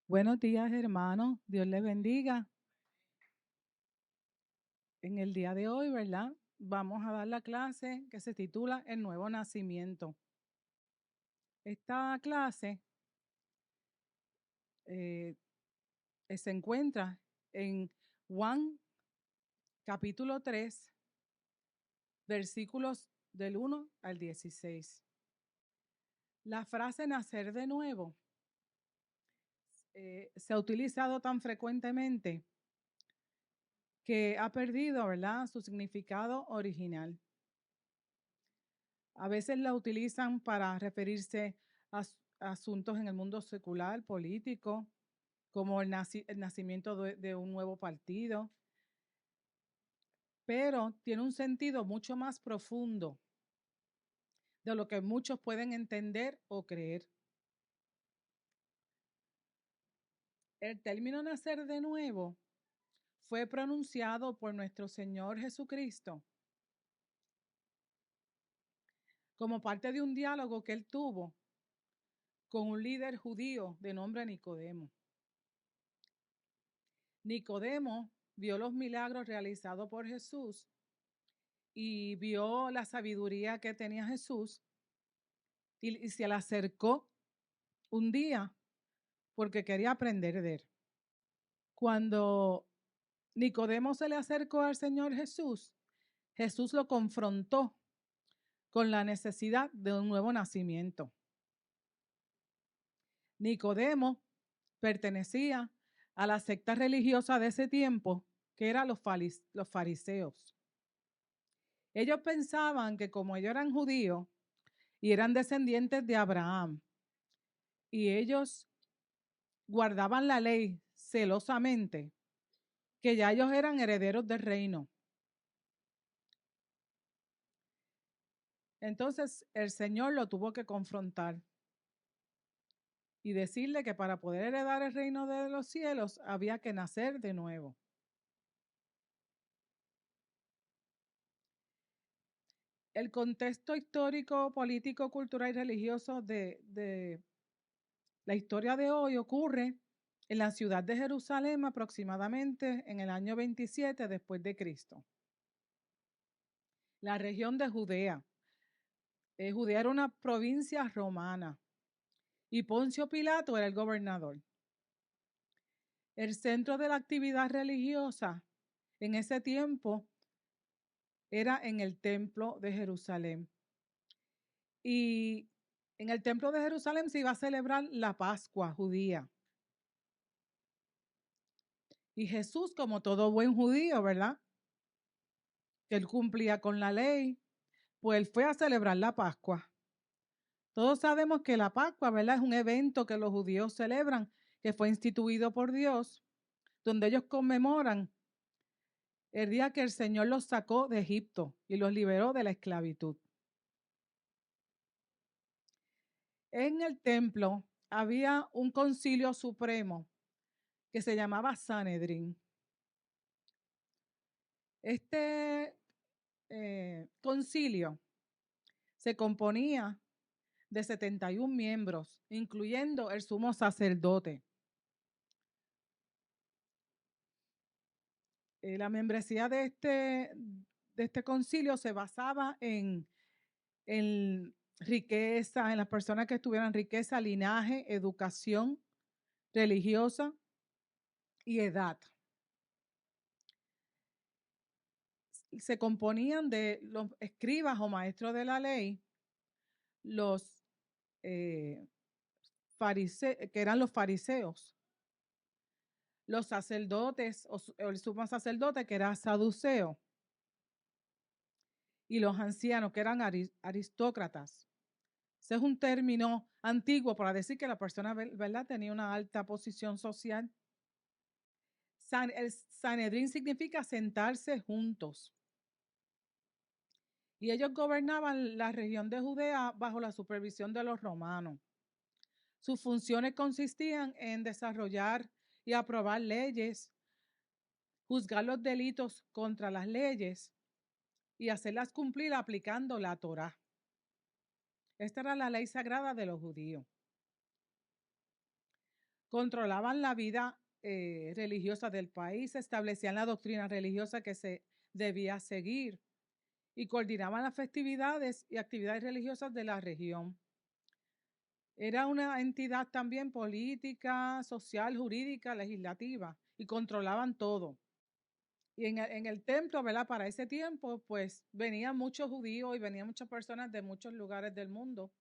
Buenos días, hermanos. Dios les bendiga. En el día de hoy, ¿verdad? Vamos a dar la clase que se titula El Nuevo Nacimiento. Esta clase eh, se encuentra en Juan capítulo 3, versículos del 1 al 16. La frase nacer de nuevo se ha utilizado tan frecuentemente que ha perdido, ¿verdad?, su significado original. A veces la utilizan para referirse a asuntos en el mundo secular, político, como el nacimiento de un nuevo partido, pero tiene un sentido mucho más profundo de lo que muchos pueden entender o creer. El término nacer de nuevo fue pronunciado por nuestro Señor Jesucristo como parte de un diálogo que él tuvo con un líder judío de nombre Nicodemo. Nicodemo vio los milagros realizados por Jesús y vio la sabiduría que tenía Jesús y se le acercó un día porque quería aprender de él. Cuando Nicodemo se le acercó al Señor Jesús, Jesús lo confrontó con la necesidad de un nuevo nacimiento. Nicodemo pertenecía a la secta religiosa de ese tiempo, que eran los fariseos. Ellos pensaban que como ellos eran judíos y eran descendientes de Abraham, y ellos guardaban la ley celosamente, que ya ellos eran herederos del reino. Entonces el Señor lo tuvo que confrontar y decirle que para poder heredar el reino de los cielos había que nacer de nuevo. El contexto histórico, político, cultural y religioso de la historia de hoy ocurre en la ciudad de Jerusalén aproximadamente en el año 27 después de Cristo. La región de Judea. Judea era una provincia romana y Poncio Pilato era el gobernador. El centro de la actividad religiosa en ese tiempo era en el templo de Jerusalén. Y en el templo de Jerusalén se iba a celebrar la Pascua judía. Y Jesús, como todo buen judío, ¿verdad?, que él cumplía con la ley, pues él fue a celebrar la Pascua. Todos sabemos que la Pascua, ¿verdad?, es un evento que los judíos celebran, que fue instituido por Dios, donde ellos conmemoran el día que el Señor los sacó de Egipto y los liberó de la esclavitud. En el templo había un concilio supremo que se llamaba Sanedrín. Este concilio se componía de 71 miembros, incluyendo el sumo sacerdote. La membresía de este concilio se basaba en riqueza, en las personas que tuvieran riqueza, linaje, educación religiosa y edad. Se componían de los escribas o maestros de la ley, los que eran los fariseos, los sacerdotes o el sumo sacerdote que era saduceo, y los ancianos que eran aristócratas. Ese es un término antiguo para decir que la persona, ¿verdad?, tenía una alta posición social. El Sanedrín significa sentarse juntos. Y ellos gobernaban la región de Judea bajo la supervisión de los romanos. Sus funciones consistían en desarrollar y aprobar leyes, juzgar los delitos contra las leyes y hacerlas cumplir aplicando la Torá. Esta era la ley sagrada de los judíos. controlaban la vida religiosa del país, establecían la doctrina religiosa que se debía seguir y coordinaban las festividades y actividades religiosas de la región. Era una entidad también política, social, jurídica, legislativa y controlaban todo. Y en el templo, ¿verdad? Para ese tiempo, pues venían muchos judíos y venían muchas personas de muchos lugares del mundo.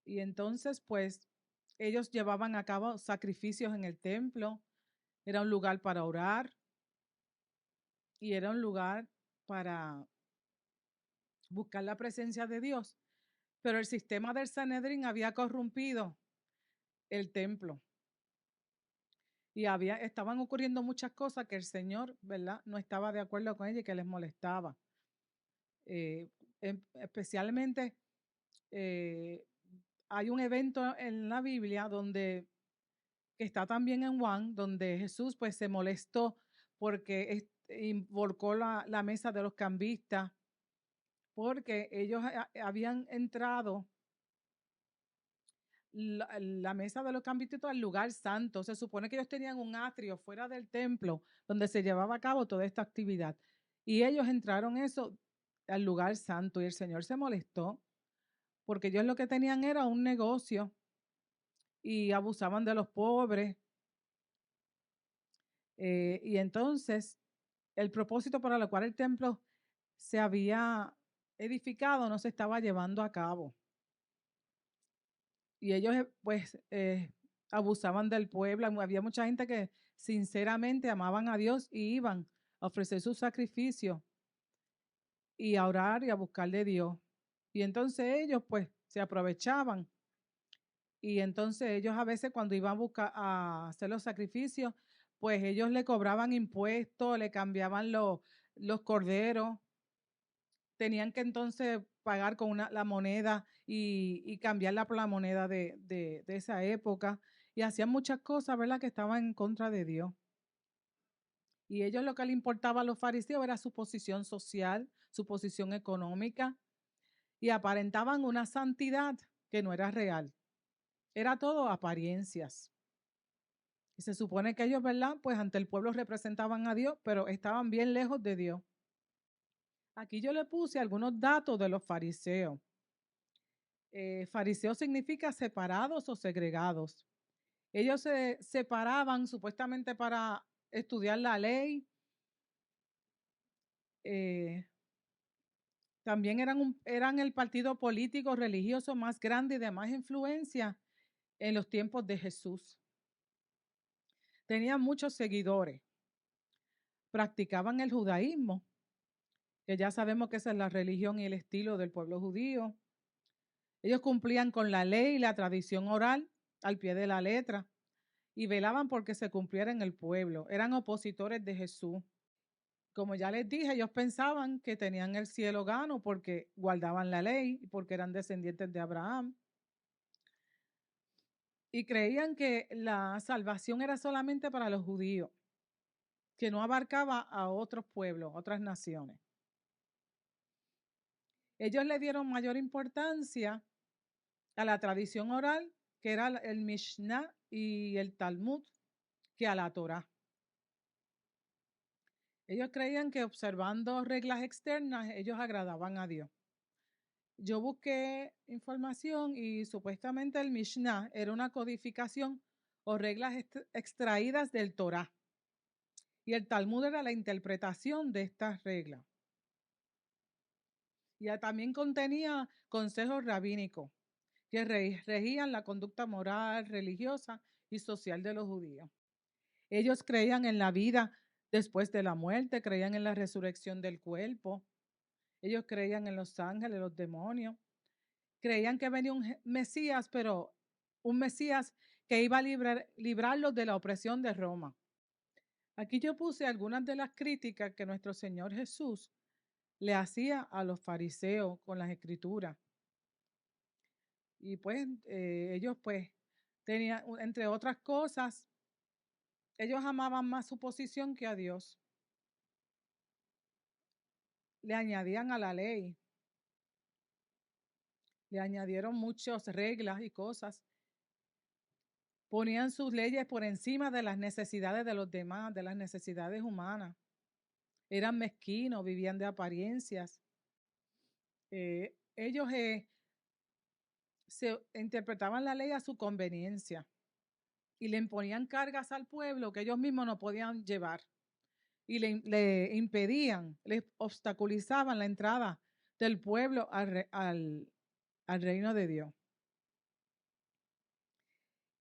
Y entonces, pues, ellos llevaban a cabo sacrificios en el templo. Era un lugar para orar y era un lugar para buscar la presencia de Dios. Pero el sistema del Sanedrín había corrompido el templo. Y estaban ocurriendo muchas cosas que el Señor, ¿verdad?, no estaba de acuerdo con ella y que les molestaba. Especialmente hay un evento en la Biblia que está también en Juan, donde Jesús pues se molestó porque involucró la mesa de los cambistas, porque ellos habían entrado la mesa de los cambistas al lugar santo. Se supone que ellos tenían un atrio fuera del templo donde se llevaba a cabo toda esta actividad. Y ellos entraron eso al lugar santo y el Señor se molestó porque ellos lo que tenían era un negocio y abusaban de los pobres. Y entonces el propósito para lo cual el templo se había edificado no se estaba llevando a cabo. Y ellos pues abusaban del pueblo. Había mucha gente que sinceramente amaban a Dios y iban a ofrecer su sacrificio y a orar y a buscar de Dios. Y entonces ellos pues se aprovechaban. Y entonces ellos a veces cuando iban a hacer los sacrificios, pues ellos le cobraban impuestos, le cambiaban los corderos. Tenían que entonces pagar con la moneda y cambiarla por la moneda de esa época. Y hacían muchas cosas, ¿verdad?, que estaban en contra de Dios. Y ellos lo que le importaba a los fariseos era su posición social, su posición económica, y aparentaban una santidad que no era real. Era todo apariencias. Y se supone que ellos, ¿verdad?, pues ante el pueblo representaban a Dios, pero estaban bien lejos de Dios. Aquí yo le puse algunos datos de los fariseos. Fariseos significa separados o segregados. Ellos se separaban supuestamente para estudiar la ley. También eran el partido político religioso más grande y de más influencia en los tiempos de Jesús. Tenían muchos seguidores. Practicaban el judaísmo, que ya sabemos que esa es la religión y el estilo del pueblo judío. Ellos cumplían con la ley y la tradición oral al pie de la letra y velaban porque se cumpliera en el pueblo. Eran opositores de Jesús. Como ya les dije, ellos pensaban que tenían el cielo gano porque guardaban la ley y porque eran descendientes de Abraham. Y creían que la salvación era solamente para los judíos, que no abarcaba a otros pueblos, otras naciones. Ellos le dieron mayor importancia a la tradición oral, que era el Mishnah y el Talmud, que a la Torá. Ellos creían que observando reglas externas, ellos agradaban a Dios. Yo busqué información y supuestamente el Mishnah era una codificación o reglas extraídas del Torá. Y el Talmud era la interpretación de estas reglas. Y también contenía consejos rabínicos que regían la conducta moral, religiosa y social de los judíos. Ellos creían en la vida después de la muerte, creían en la resurrección del cuerpo. Ellos creían en los ángeles, los demonios. Creían que venía un Mesías, pero un Mesías que iba a librarlos de la opresión de Roma. Aquí yo puse algunas de las críticas que nuestro Señor Jesús le hacía a los fariseos con las escrituras. Y pues ellos pues tenían, entre otras cosas, ellos amaban más su posición que a Dios. Le añadían a la ley. Le añadieron muchas reglas y cosas. Ponían sus leyes por encima de las necesidades de los demás, de las necesidades humanas. Eran mezquinos, vivían de apariencias. Ellos se interpretaban la ley a su conveniencia y le imponían cargas al pueblo que ellos mismos no podían llevar y le impedían, le obstaculizaban la entrada del pueblo al reino de Dios.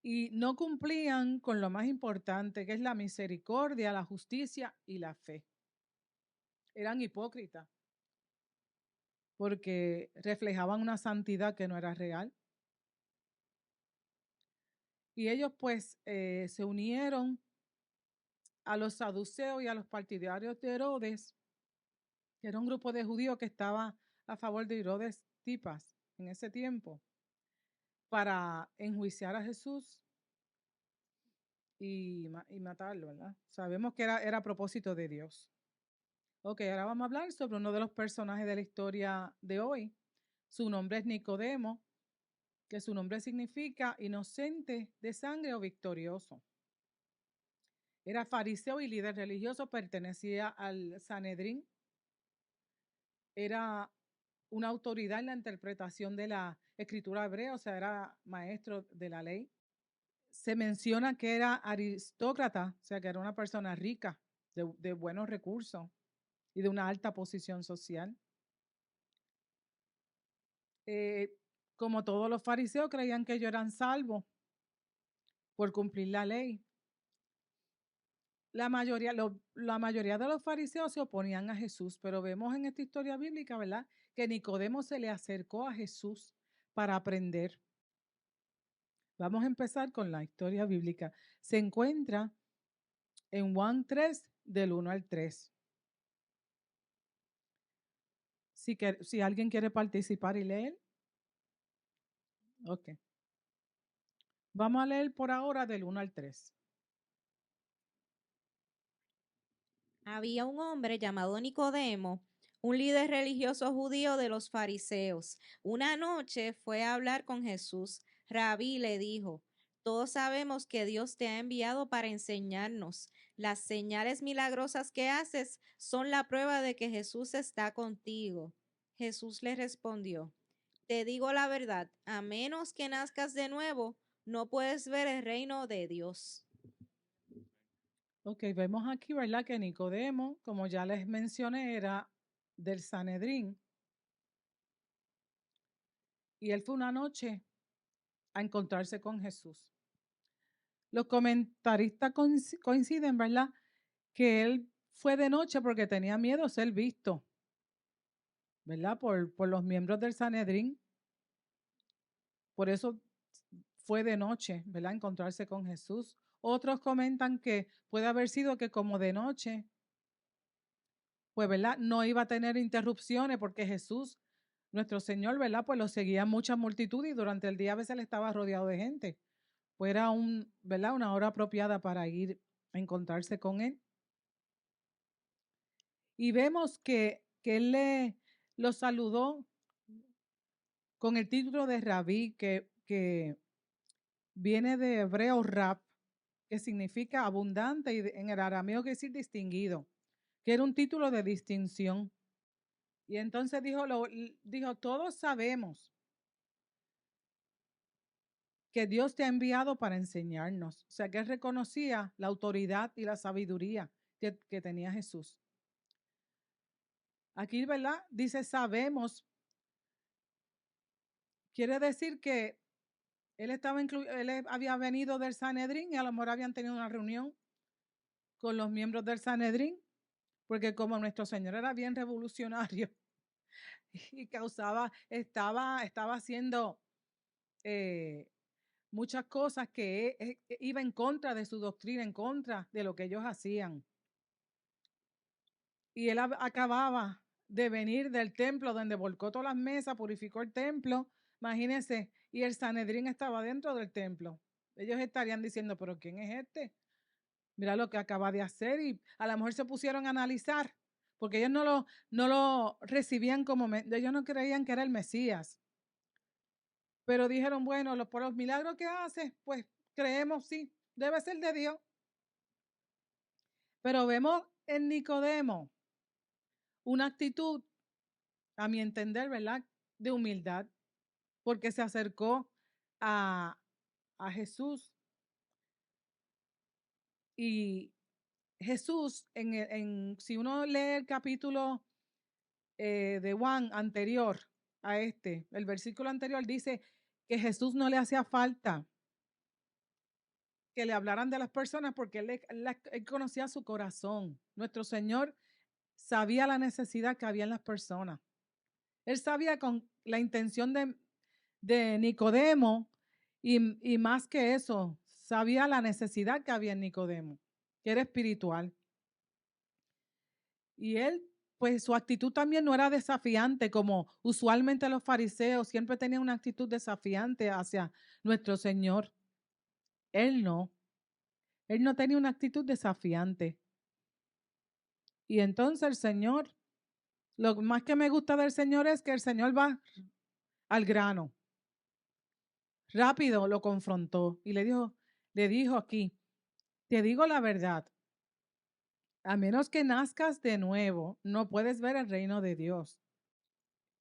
Y no cumplían con lo más importante, que es la misericordia, la justicia y la fe. Eran hipócritas porque reflejaban una santidad que no era real. Y ellos pues se unieron a los saduceos y a los partidarios de Herodes, que era un grupo de judíos que estaba a favor de Herodes Tipas en ese tiempo, para enjuiciar a Jesús y matarlo, ¿verdad? Sabemos que era a propósito de Dios. Ok, ahora vamos a hablar sobre uno de los personajes de la historia de hoy. Su nombre es Nicodemo, que su nombre significa inocente de sangre o victorioso. Era fariseo y líder religioso, pertenecía al Sanedrín. Era una autoridad en la interpretación de la escritura hebrea, o sea, era maestro de la ley. Se menciona que era aristócrata, o sea, que era una persona rica, de buenos recursos y de una alta posición social. Como todos los fariseos, creían que ellos eran salvos por cumplir la ley. La mayoría de los fariseos se oponían a Jesús, pero vemos en esta historia bíblica, ¿verdad?, que Nicodemo se le acercó a Jesús para aprender. Vamos a empezar con la historia bíblica. Se encuentra en Juan 3, del 1 al 3. Si alguien quiere participar y leer. Ok. Vamos a leer por ahora del 1 al 3. Había un hombre llamado Nicodemo, un líder religioso judío de los fariseos. Una noche fue a hablar con Jesús. Rabí le dijo: todos sabemos que Dios te ha enviado para enseñarnos. Las señales milagrosas que haces son la prueba de que Jesús está contigo. Jesús le respondió: te digo la verdad, a menos que nazcas de nuevo, no puedes ver el reino de Dios. Ok, vemos aquí, ¿verdad?, que Nicodemo, como ya les mencioné, era del Sanedrín. Y él fue una noche a encontrarse con Jesús. Los comentaristas coinciden, ¿verdad?, que él fue de noche porque tenía miedo a ser visto, ¿verdad?, por los miembros del Sanedrín. Por eso fue de noche, ¿verdad?, encontrarse con Jesús. Otros comentan que puede haber sido que como de noche, pues, ¿verdad?, no iba a tener interrupciones porque Jesús, nuestro Señor, ¿verdad?, pues lo seguían muchas multitudes y durante el día a veces él estaba rodeado de gente. Pues era ¿verdad?, una hora apropiada para ir a encontrarse con él. Y vemos que él lo saludó con el título de Rabí, que viene de hebreo rab, que significa abundante, y en el arameo quiere decir distinguido, que era un título de distinción. Y entonces dijo, todos sabemos que Dios te ha enviado para enseñarnos. O sea, que él reconocía la autoridad y la sabiduría que tenía Jesús. Aquí, ¿verdad?, dice sabemos. Quiere decir que él había venido del Sanedrín y a lo mejor habían tenido una reunión con los miembros del Sanedrín, porque como nuestro Señor era bien revolucionario y estaba haciendo muchas cosas que iba en contra de su doctrina, en contra de lo que ellos hacían. Y él acababa de venir del templo donde volcó todas las mesas, purificó el templo, imagínense, y el Sanedrín estaba dentro del templo. Ellos estarían diciendo, pero ¿quién es este? Mira lo que acaba de hacer, y a lo mejor se pusieron a analizar, porque ellos no lo recibían ellos no creían que era el Mesías. Pero dijeron, bueno, por los milagros que hace, pues creemos, sí, debe ser de Dios. Pero vemos en Nicodemo una actitud, a mi entender, ¿verdad?, de humildad, porque se acercó a, Jesús. Y Jesús, si uno lee el capítulo de Juan anterior a este, el versículo anterior dice que Jesús no le hacía falta que le hablaran de las personas porque él conocía su corazón. Nuestro Señor sabía la necesidad que había en las personas. Él sabía con la intención de Nicodemo y más que eso, sabía la necesidad que había en Nicodemo, que era espiritual. Y él, pues su actitud también no era desafiante, como usualmente los fariseos siempre tenían una actitud desafiante hacia nuestro Señor. Él no tenía una actitud desafiante. Y entonces el Señor, lo más que me gusta del Señor es que el Señor va al grano. Rápido lo confrontó y le dijo aquí, te digo la verdad, a menos que nazcas de nuevo, no puedes ver el reino de Dios.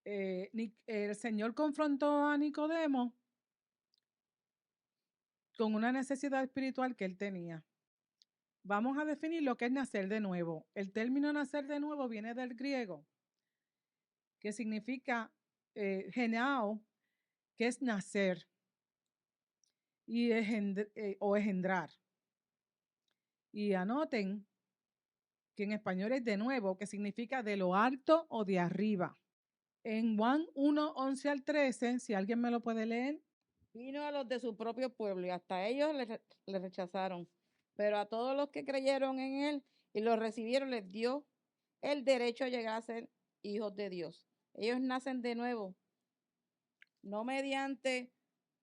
El Señor confrontó a Nicodemo con una necesidad espiritual que él tenía. Vamos a definir lo que es nacer de nuevo. El término nacer de nuevo viene del griego, que significa genao, que es nacer, y o engendrar. Y anoten que en español es de nuevo, que significa de lo alto o de arriba. En Juan 1, 11 al 13, si alguien me lo puede leer. Vino a los de su propio pueblo y hasta ellos le rechazaron. Pero a todos los que creyeron en él y lo recibieron les dio el derecho a llegar a ser hijos de Dios. Ellos nacen de nuevo, no mediante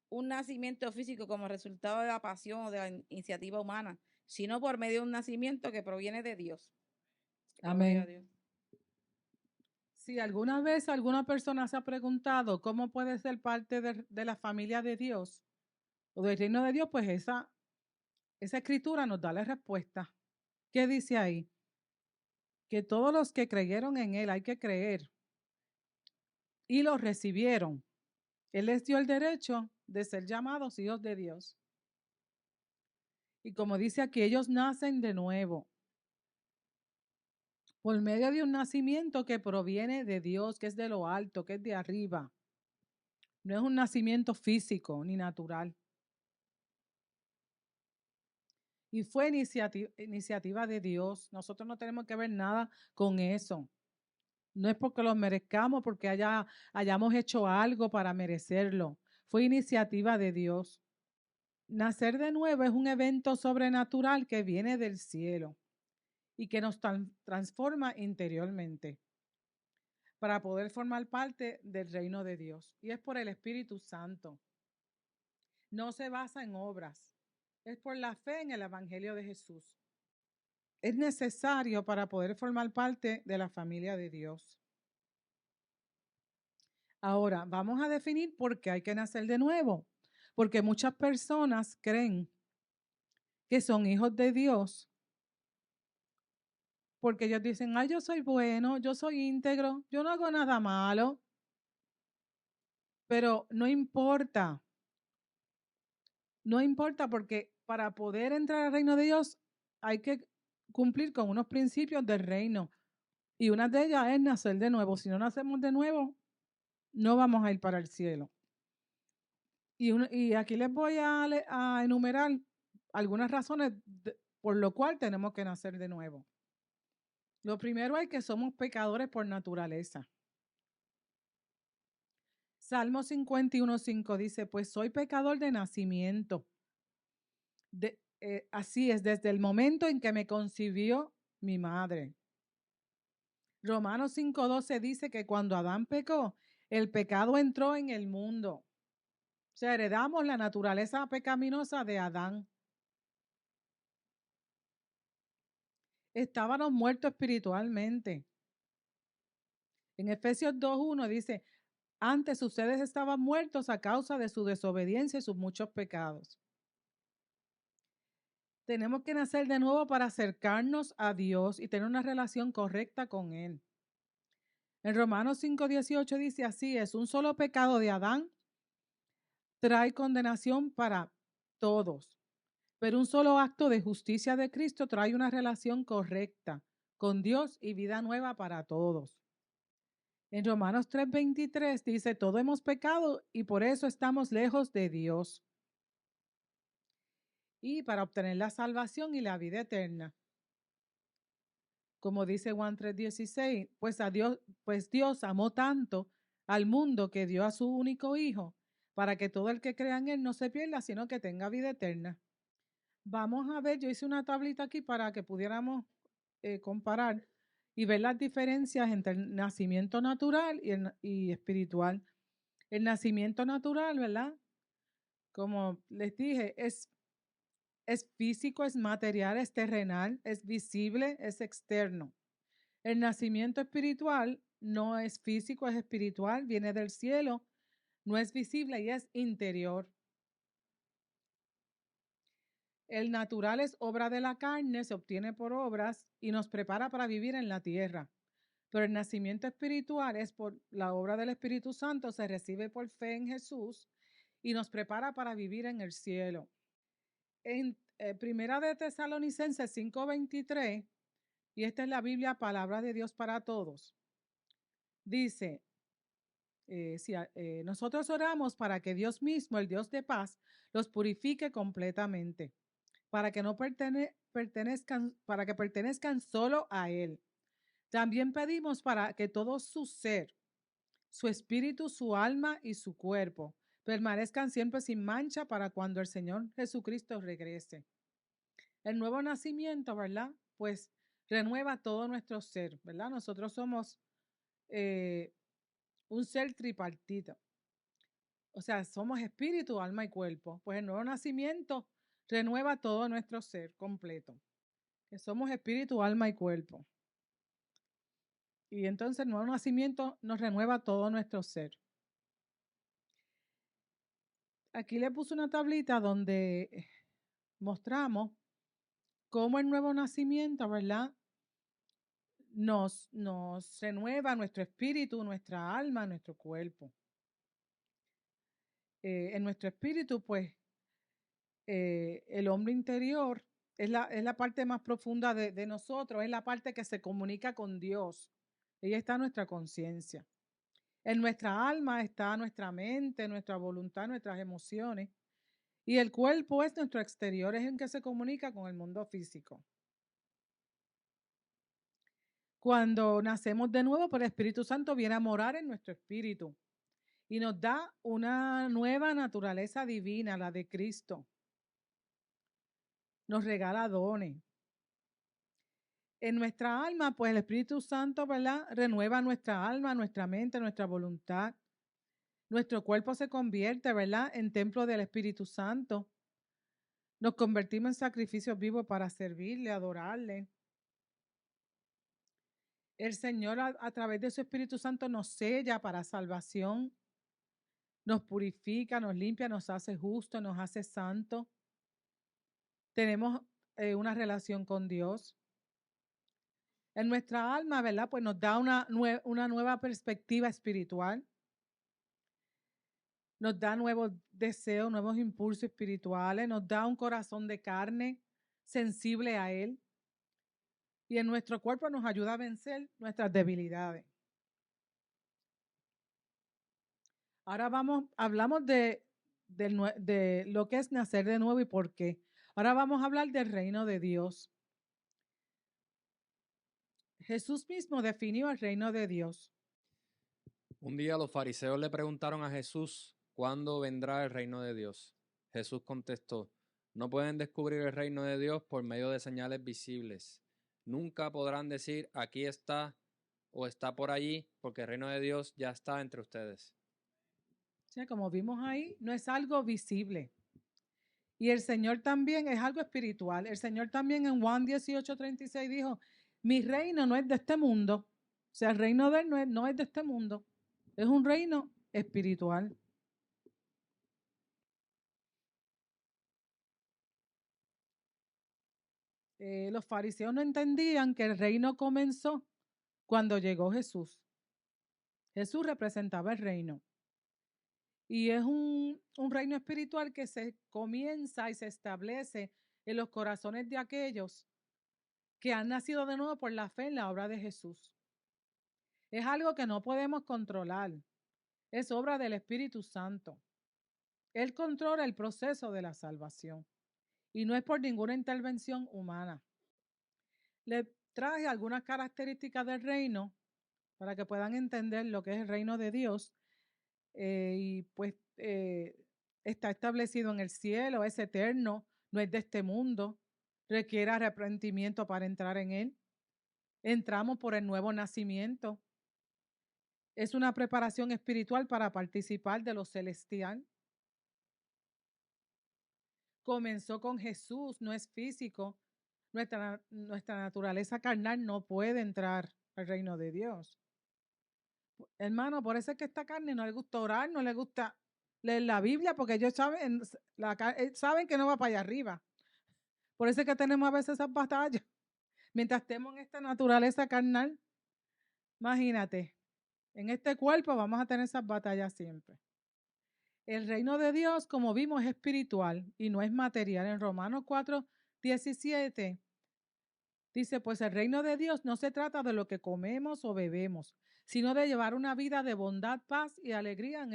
un nacimiento físico como resultado de la pasión o de la iniciativa humana, sino por medio de un nacimiento que proviene de Dios. Amén. Si alguna vez alguna persona se ha preguntado cómo puede ser parte de la familia de Dios o del reino de Dios, pues esa escritura nos da la respuesta. ¿Qué dice ahí? Que todos los que creyeron en Él, hay que creer, y lo recibieron, Él les dio el derecho de ser llamados hijos de Dios. Y como dice aquí, ellos nacen de nuevo por medio de un nacimiento que proviene de Dios, que es de lo alto, que es de arriba. No es un nacimiento físico ni natural. Y fue iniciativa de Dios. Nosotros no tenemos que ver nada con eso. No es porque lo merezcamos, porque hayamos hecho algo para merecerlo. Fue iniciativa de Dios. Nacer de nuevo es un evento sobrenatural que viene del cielo y que nos transforma interiormente para poder formar parte del reino de Dios. Y es por el Espíritu Santo. No se basa en obras. Es por la fe en el Evangelio de Jesús. Es necesario para poder formar parte de la familia de Dios. Ahora, vamos a definir por qué hay que nacer de nuevo. Porque muchas personas creen que son hijos de Dios porque ellos dicen, ay, yo soy bueno, yo soy íntegro, yo no hago nada malo. Pero no importa. No importa porque para poder entrar al reino de Dios hay que cumplir con unos principios del reino. Y una de ellas es nacer de nuevo. Si no nacemos de nuevo, no vamos a ir para el cielo. Y aquí les voy a enumerar algunas razones por lo cual tenemos que nacer de nuevo. Lo primero es que somos pecadores por naturaleza. Salmo 51:5 dice, pues soy pecador de nacimiento. Así es, desde el momento en que me concibió mi madre. Romanos 5:12 dice que cuando Adán pecó, el pecado entró en el mundo. O sea, heredamos la naturaleza pecaminosa de Adán. Estábamos muertos espiritualmente. En Efesios 2:1 dice, antes ustedes estaban muertos a causa de su desobediencia y sus muchos pecados. Tenemos que nacer de nuevo para acercarnos a Dios y tener una relación correcta con Él. En Romanos 5:18 dice así, es un solo pecado de Adán, trae condenación para todos, pero un solo acto de justicia de Cristo trae una relación correcta con Dios y vida nueva para todos. En Romanos 3:23 dice, todos hemos pecado y por eso estamos lejos de Dios. Y para obtener la salvación y la vida eterna. Como dice Juan 3:16, pues Dios amó tanto al mundo que dio a su único hijo para que todo el que crea en él no se pierda, sino que tenga vida eterna. Vamos a ver, yo hice una tablita aquí para que pudiéramos comparar y ver las diferencias entre el nacimiento natural y espiritual. El nacimiento natural, ¿verdad? Como les dije, es físico, es material, es terrenal, es visible, es externo. El nacimiento espiritual no es físico, es espiritual, viene del cielo, no es visible y es interior. El natural es obra de la carne, se obtiene por obras y nos prepara para vivir en la tierra. Pero el nacimiento espiritual es por la obra del Espíritu Santo, se recibe por fe en Jesús y nos prepara para vivir en el cielo. En Primera de Tesalonicenses 5:23, y esta es la Biblia, palabra de Dios para todos, dice, nosotros oramos para que Dios mismo, el Dios de paz, los purifique completamente, para que pertenezcan solo a Él. También pedimos para que todo su ser, su espíritu, su alma y su cuerpo permanezcan siempre sin mancha para cuando el Señor Jesucristo regrese. El nuevo nacimiento, ¿verdad? Pues renueva todo nuestro ser, ¿verdad? Nosotros somos un ser tripartito. O sea, somos espíritu, alma y cuerpo. Pues el nuevo nacimiento renueva todo nuestro ser completo. Que somos espíritu, alma y cuerpo. Y entonces el nuevo nacimiento nos renueva todo nuestro ser. Aquí le puse una tablita donde mostramos cómo el nuevo nacimiento, ¿verdad? Nos renueva nuestro espíritu, nuestra alma, nuestro cuerpo. En nuestro espíritu, pues, el hombre interior es la parte más profunda de nosotros, es la parte que se comunica con Dios. Ahí está nuestra conciencia. En nuestra alma está nuestra mente, nuestra voluntad, nuestras emociones. Y el cuerpo es nuestro exterior, es el que se comunica con el mundo físico. Cuando nacemos de nuevo, pues el Espíritu Santo viene a morar en nuestro espíritu y nos da una nueva naturaleza divina, la de Cristo. Nos regala dones. En nuestra alma, pues el Espíritu Santo, ¿verdad? Renueva nuestra alma, nuestra mente, nuestra voluntad. Nuestro cuerpo se convierte, ¿verdad?, en templo del Espíritu Santo. Nos convertimos en sacrificios vivos para servirle, adorarle. El Señor a través de su Espíritu Santo nos sella para salvación, nos purifica, nos limpia, nos hace justos, nos hace santos. Tenemos una relación con Dios. En nuestra alma, ¿verdad? Pues nos da una nueva perspectiva espiritual. Nos da nuevos deseos, nuevos impulsos espirituales, nos da un corazón de carne sensible a Él. Y en nuestro cuerpo nos ayuda a vencer nuestras debilidades. Ahora hablamos de lo que es nacer de nuevo y por qué. Ahora vamos a hablar del reino de Dios. Jesús mismo definió el reino de Dios. Un día los fariseos le preguntaron a Jesús, ¿cuándo vendrá el reino de Dios? Jesús contestó, no pueden descubrir el reino de Dios por medio de señales visibles. Nunca podrán decir, aquí está o está por allí, porque el reino de Dios ya está entre ustedes. O sea, como vimos ahí, no es algo visible. Y el Señor también es algo espiritual. El Señor también en Juan 18:36 dijo, mi reino no es de este mundo. O sea, el reino de Él no es de este mundo. Es un reino espiritual. Los fariseos no entendían que el reino comenzó cuando llegó Jesús. Jesús representaba el reino. Y es un reino espiritual que se comienza y se establece en los corazones de aquellos que han nacido de nuevo por la fe en la obra de Jesús. Es algo que no podemos controlar. Es obra del Espíritu Santo. Él controla el proceso de la salvación y no es por ninguna intervención humana. Le traje algunas características del reino para que puedan entender lo que es el reino de Dios. Y pues está establecido en el cielo, es eterno, no es de este mundo, requiere arrepentimiento para entrar en él. Entramos por el nuevo nacimiento. Es una preparación espiritual para participar de lo celestial. Comenzó con Jesús, no es físico. Nuestra naturaleza carnal no puede entrar al reino de Dios. Hermano, por eso es que esta carne no le gusta orar, no le gusta leer la Biblia, porque ellos saben que no va para allá arriba. Por eso es que tenemos a veces esas batallas. Mientras estemos en esta naturaleza carnal, imagínate, en este cuerpo vamos a tener esas batallas siempre. El reino de Dios, como vimos, es espiritual y no es material. En Romanos 4:17 dice, pues el reino de Dios no se trata de lo que comemos o bebemos, sino de llevar una vida de bondad, paz y alegría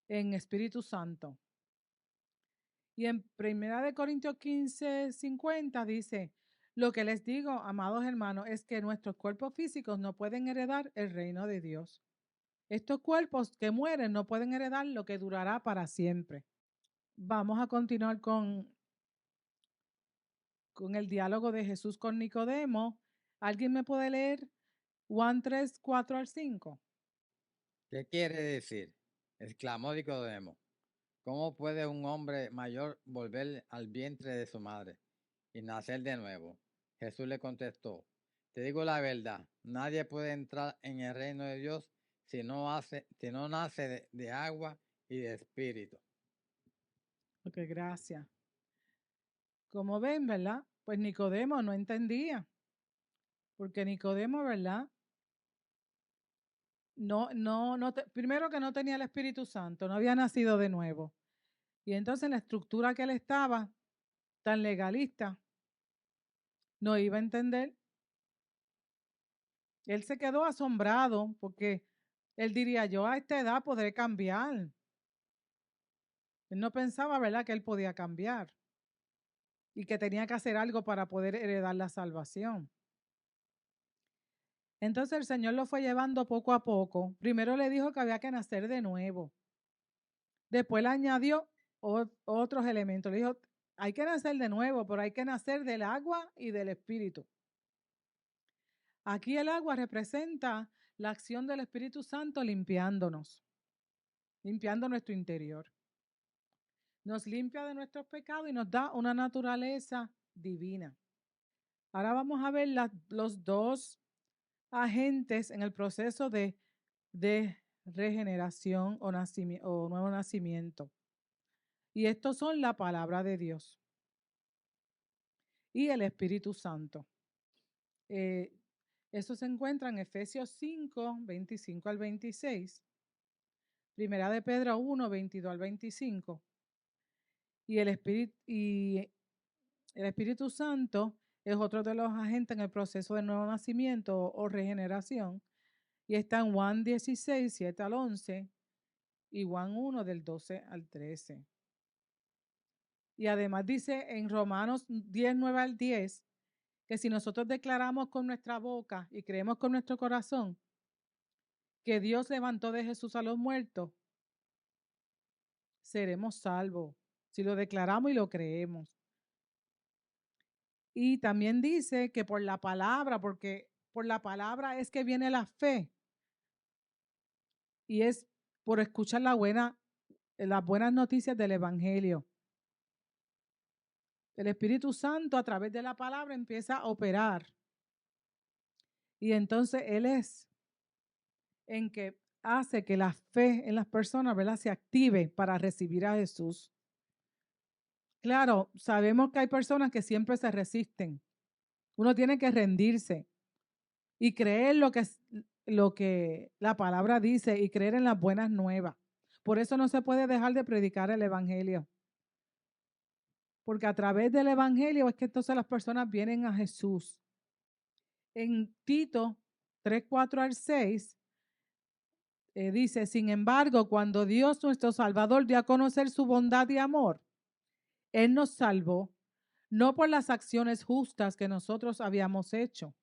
en Espíritu Santo. Y en 1 Corintios 15:50 dice, lo que les digo, amados hermanos, es que nuestros cuerpos físicos no pueden heredar el reino de Dios. Estos cuerpos que mueren no pueden heredar lo que durará para siempre. Vamos a continuar con el diálogo de Jesús con Nicodemo. ¿Alguien me puede leer Juan 3:4-5? ¿Qué quiere decir? Exclamó Nicodemo. ¿Cómo puede un hombre mayor volver al vientre de su madre y nacer de nuevo? Jesús le contestó, te digo la verdad, nadie puede entrar en el reino de Dios si no nace de agua y de espíritu. Ok, gracias. Como ven, ¿verdad? Pues Nicodemo no entendía. Porque Nicodemo, ¿verdad? Primero que no tenía el Espíritu Santo, no había nacido de nuevo. Y entonces en la estructura que él estaba, tan legalista, no iba a entender. Él se quedó asombrado porque él diría, yo a esta edad podré cambiar. Él no pensaba, ¿verdad?, que él podía cambiar y que tenía que hacer algo para poder heredar la salvación. Entonces el Señor lo fue llevando poco a poco. Primero le dijo que había que nacer de nuevo. Después le añadió otros elementos. Le dijo, hay que nacer de nuevo, pero hay que nacer del agua y del Espíritu. Aquí el agua representa la acción del Espíritu Santo limpiándonos, limpiando nuestro interior. Nos limpia de nuestros pecados y nos da una naturaleza divina. Ahora vamos a ver los dos agentes en el proceso de regeneración o nuevo nacimiento. Y estos son la palabra de Dios y el Espíritu Santo. Eso se encuentra en Efesios 5:25-26, Primera de Pedro 1:22-25. Y el Espíritu Santo es otro de los agentes en el proceso de nuevo nacimiento o regeneración. Y está en Juan 16:7-11 y Juan 1:12-13. Y además dice en Romanos 10:9-10 que si nosotros declaramos con nuestra boca y creemos con nuestro corazón que Dios levantó de Jesús a los muertos, seremos salvos. Si lo declaramos y lo creemos. Y también dice que por la palabra, porque por la palabra es que viene la fe. Y es por escuchar las buenas noticias del Evangelio. El Espíritu Santo a través de la palabra empieza a operar. Y entonces Él es en que hace que la fe en las personas, ¿verdad?, se active para recibir a Jesús. Claro, sabemos que hay personas que siempre se resisten. Uno tiene que rendirse y creer lo que la palabra dice y creer en las buenas nuevas. Por eso no se puede dejar de predicar el evangelio. Porque a través del evangelio es que entonces las personas vienen a Jesús. En Tito 3, 4 al 6 dice, sin embargo, cuando Dios nuestro Salvador dio a conocer su bondad y amor, Él nos salvó, no por las acciones justas que nosotros habíamos hecho,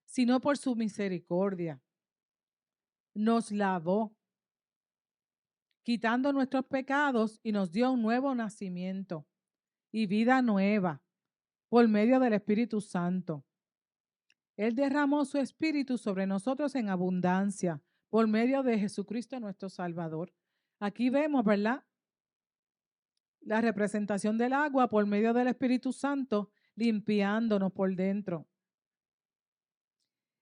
sino por su misericordia. Nos lavó, quitando nuestros pecados y nos dio un nuevo nacimiento y vida nueva por medio del Espíritu Santo. Él derramó su Espíritu sobre nosotros en abundancia por medio de Jesucristo nuestro Salvador. Aquí vemos, ¿verdad? La representación del agua por medio del Espíritu Santo limpiándonos por dentro.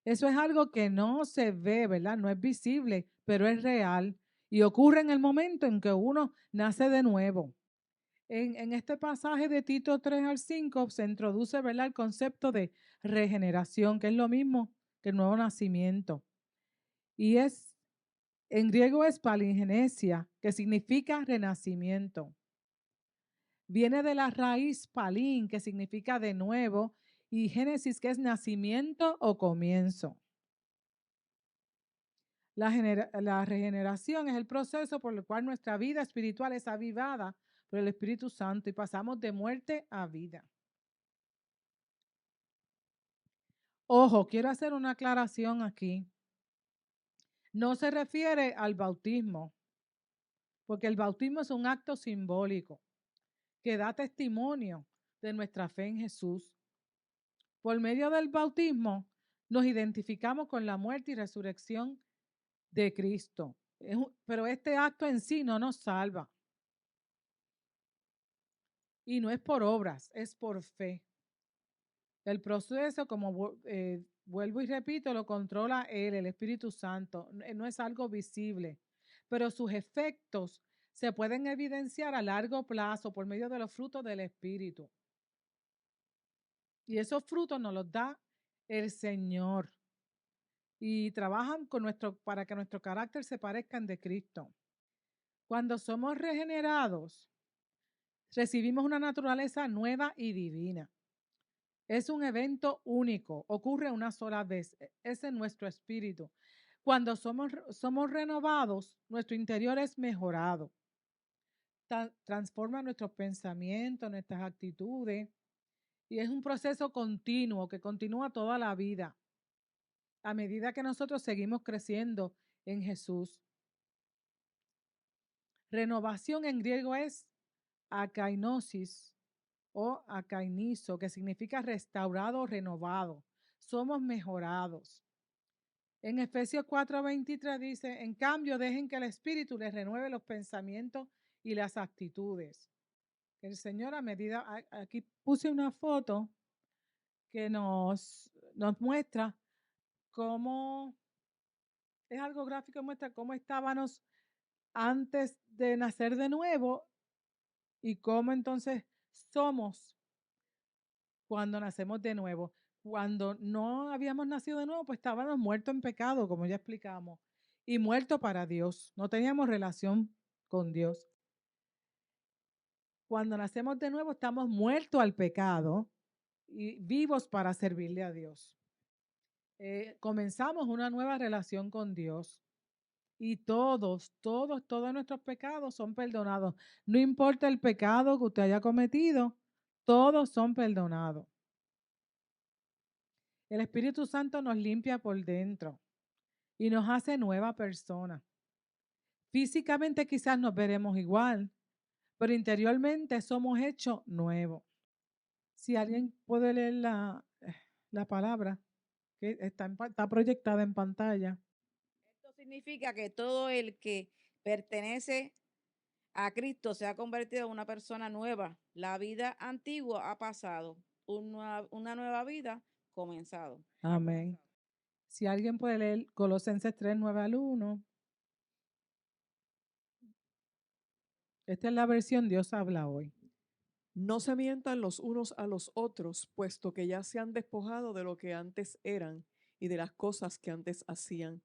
Eso es algo que no se ve, ¿verdad? No es visible, pero es real y ocurre en el momento en que uno nace de nuevo. En este pasaje de Tito 3 al 5 se introduce, ¿verdad?, el concepto de regeneración, que es lo mismo que el nuevo nacimiento. Y en griego es palingenesia, que significa renacimiento. Viene de la raíz palín, que significa de nuevo, y génesis, que es nacimiento o comienzo. La regeneración es el proceso por el cual nuestra vida espiritual es avivada por el Espíritu Santo y pasamos de muerte a vida. Ojo, quiero hacer una aclaración aquí. No se refiere al bautismo, porque el bautismo es un acto simbólico que da testimonio de nuestra fe en Jesús. Por medio del bautismo nos identificamos con la muerte y resurrección de Cristo. Pero este acto en sí no nos salva. Y no es por obras, es por fe. El proceso, como vuelvo y repito, lo controla Él, el Espíritu Santo. No es algo visible, pero sus efectos se pueden evidenciar a largo plazo por medio de los frutos del Espíritu. Y esos frutos nos los da el Señor. Y trabajan para que nuestro carácter se parezca de Cristo. Cuando somos regenerados, recibimos una naturaleza nueva y divina. Es un evento único, ocurre una sola vez. Ese es nuestro espíritu. Cuando somos renovados, nuestro interior es mejorado. Transforma nuestros pensamientos, nuestras actitudes. Y es un proceso continuo que continúa toda la vida. A medida que nosotros seguimos creciendo en Jesús. Renovación en griego es akainosis o akainizo, que significa restaurado o renovado. Somos mejorados. En Efesios 4:23 dice, en cambio dejen que el Espíritu les renueve los pensamientos y las actitudes. El Señor aquí puse una foto que nos muestra cómo, es algo gráfico, muestra cómo estábamos antes de nacer de nuevo y cómo entonces somos cuando nacemos de nuevo. Cuando no habíamos nacido de nuevo, pues estábamos muertos en pecado, como ya explicamos, y muertos para Dios. No teníamos relación con Dios. Cuando nacemos de nuevo, estamos muertos al pecado y vivos para servirle a Dios. Comenzamos una nueva relación con Dios. Y todos nuestros pecados son perdonados. No importa el pecado que usted haya cometido, todos son perdonados. El Espíritu Santo nos limpia por dentro y nos hace nueva persona. Físicamente quizás nos veremos igual, pero interiormente somos hechos nuevos. Si alguien puede leer la palabra que está proyectada en pantalla. Esto significa que todo el que pertenece a Cristo se ha convertido en una persona nueva. La vida antigua ha pasado, una nueva vida comenzado. Amén. Si alguien puede leer Colosenses 3, 9 al 1. Esta es la versión Dios habla hoy. No se mientan los unos a los otros, puesto que ya se han despojado de lo que antes eran y de las cosas que antes hacían,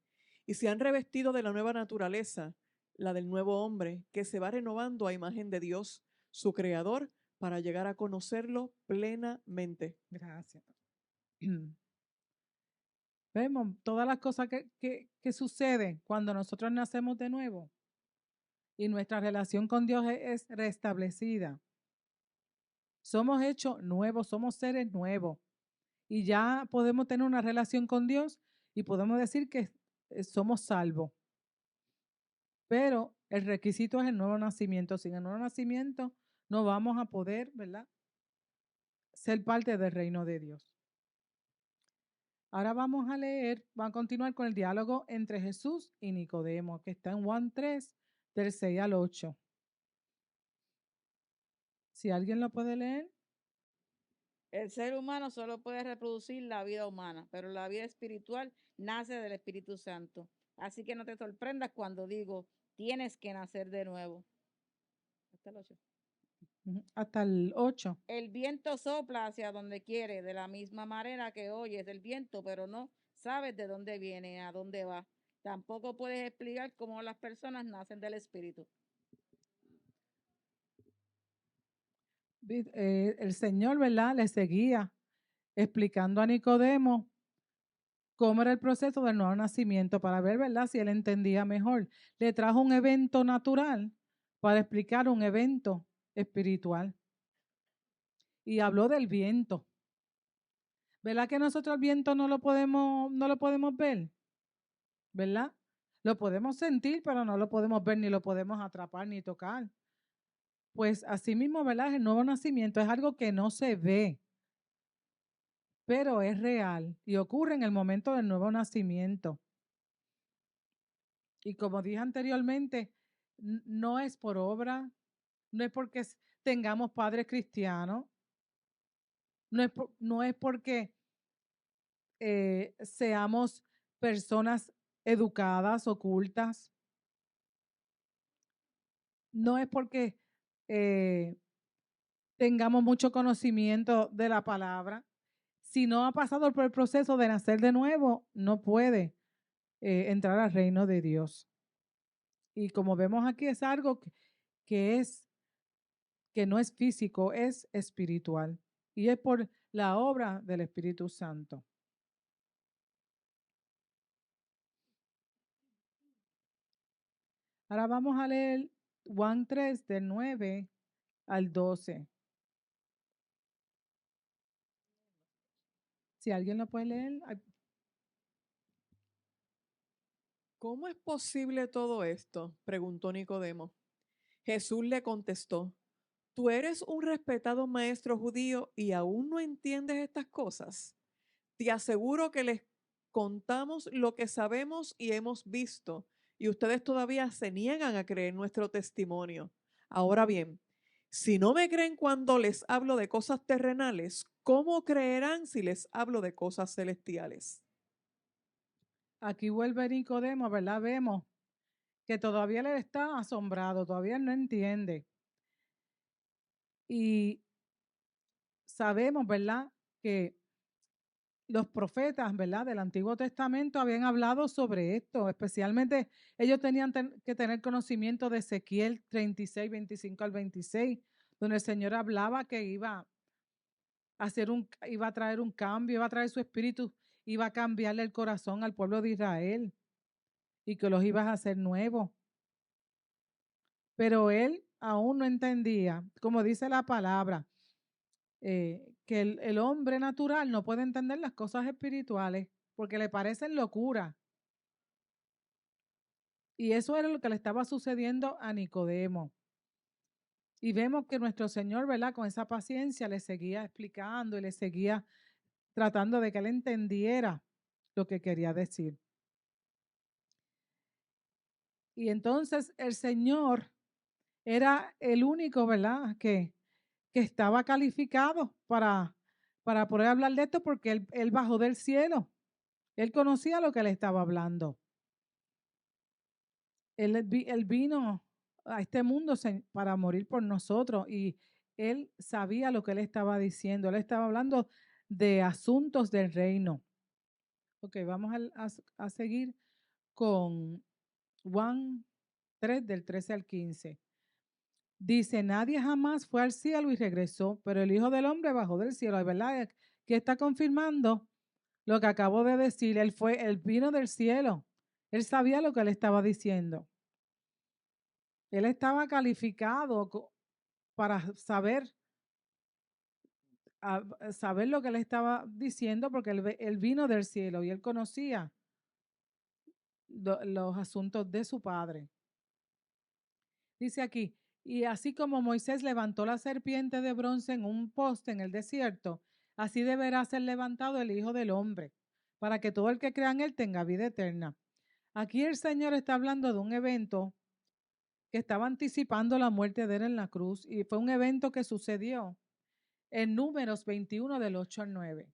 y se han revestido de la nueva naturaleza, la del nuevo hombre, que se va renovando a imagen de Dios, su Creador, para llegar a conocerlo plenamente. Gracias. Vemos todas las cosas que suceden cuando nosotros nacemos de nuevo y nuestra relación con Dios es restablecida. Somos hechos nuevos, somos seres nuevos y ya podemos tener una relación con Dios y podemos decir que somos salvos. Pero el requisito es el nuevo nacimiento. Sin el nuevo nacimiento no vamos a poder, ¿verdad?, ser parte del reino de Dios. Ahora vamos a continuar con el diálogo entre Jesús y Nicodemo, que está en Juan 3, del 6 al 8. Si alguien lo puede leer. El ser humano solo puede reproducir la vida humana, pero la vida espiritual nace del Espíritu Santo. Así que no te sorprendas cuando digo, tienes que nacer de nuevo. Hasta el 8. Hasta el 8. El viento sopla hacia donde quiere, de la misma manera que oyes el viento, pero no sabes de dónde viene, a dónde va. Tampoco puedes explicar cómo las personas nacen del Espíritu. El Señor, ¿verdad?, le seguía explicando a Nicodemo cómo era el proceso del nuevo nacimiento para ver, ¿verdad?, si él entendía mejor. Le trajo un evento natural para explicar un evento espiritual. Y habló del viento. ¿Verdad que nosotros el viento no lo podemos ver? ¿Verdad? Lo podemos sentir, pero no lo podemos ver, ni lo podemos atrapar, ni tocar. Pues así mismo, ¿verdad? El nuevo nacimiento es algo que no se ve, pero es real y ocurre en el momento del nuevo nacimiento. Y como dije anteriormente, no es por obra, no es porque tengamos padres cristianos, no es porque seamos personas educadas, ocultas, no es porque tengamos mucho conocimiento de la palabra. Si no ha pasado por el proceso de nacer de nuevo, no puede entrar al reino de Dios. Y como vemos aquí, es algo que no es físico, es espiritual. Y es por la obra del Espíritu Santo. Ahora vamos a leer Juan 3, del 9 al 12. Si alguien lo puede leer. ¿Cómo es posible todo esto?, preguntó Nicodemo. Jesús le contestó, ¿tú eres un respetado maestro judío y aún no entiendes estas cosas? Te aseguro que les contamos lo que sabemos y hemos visto, y ustedes todavía se niegan a creer nuestro testimonio. Ahora bien, si no me creen cuando les hablo de cosas terrenales, ¿cómo creerán si les hablo de cosas celestiales? Aquí vuelve Nicodemo, ¿verdad? Vemos que todavía él está asombrado, todavía no entiende. Y sabemos, ¿verdad?, que los profetas, ¿verdad?, del Antiguo Testamento habían hablado sobre esto, especialmente ellos tenían que tener conocimiento de Ezequiel 36, 25 al 26, donde el Señor hablaba que iba a traer un cambio, iba a traer su espíritu, iba a cambiarle el corazón al pueblo de Israel y que los iba a hacer nuevos. Pero él aún no entendía, como dice la palabra, que el hombre natural no puede entender las cosas espirituales porque le parecen locura. Y eso era lo que le estaba sucediendo a Nicodemo. Y vemos que nuestro Señor, ¿verdad?, con esa paciencia le seguía explicando y le seguía tratando de que él entendiera lo que quería decir. Y entonces el Señor era el único, ¿verdad?, que estaba calificado para poder hablar de esto porque él bajó del cielo. Él conocía lo que le estaba hablando. Él vino a este mundo para morir por nosotros y él sabía lo que él estaba diciendo. Él estaba hablando de asuntos del reino. Ok, vamos a seguir con Juan 3, del 13 al 15. Dice, nadie jamás fue al cielo y regresó, pero el Hijo del Hombre bajó del cielo. ¿Es verdad? Que está confirmando lo que acabo de decir. Él vino del cielo. Él sabía lo que él estaba diciendo. Él estaba calificado para saber lo que él estaba diciendo porque él vino del cielo y él conocía los asuntos de su padre. Dice aquí, y así como Moisés levantó la serpiente de bronce en un poste en el desierto, así deberá ser levantado el Hijo del Hombre, para que todo el que crea en él tenga vida eterna. Aquí el Señor está hablando de un evento que estaba anticipando la muerte de él en la cruz y fue un evento que sucedió en Números 21 del 8 al 9,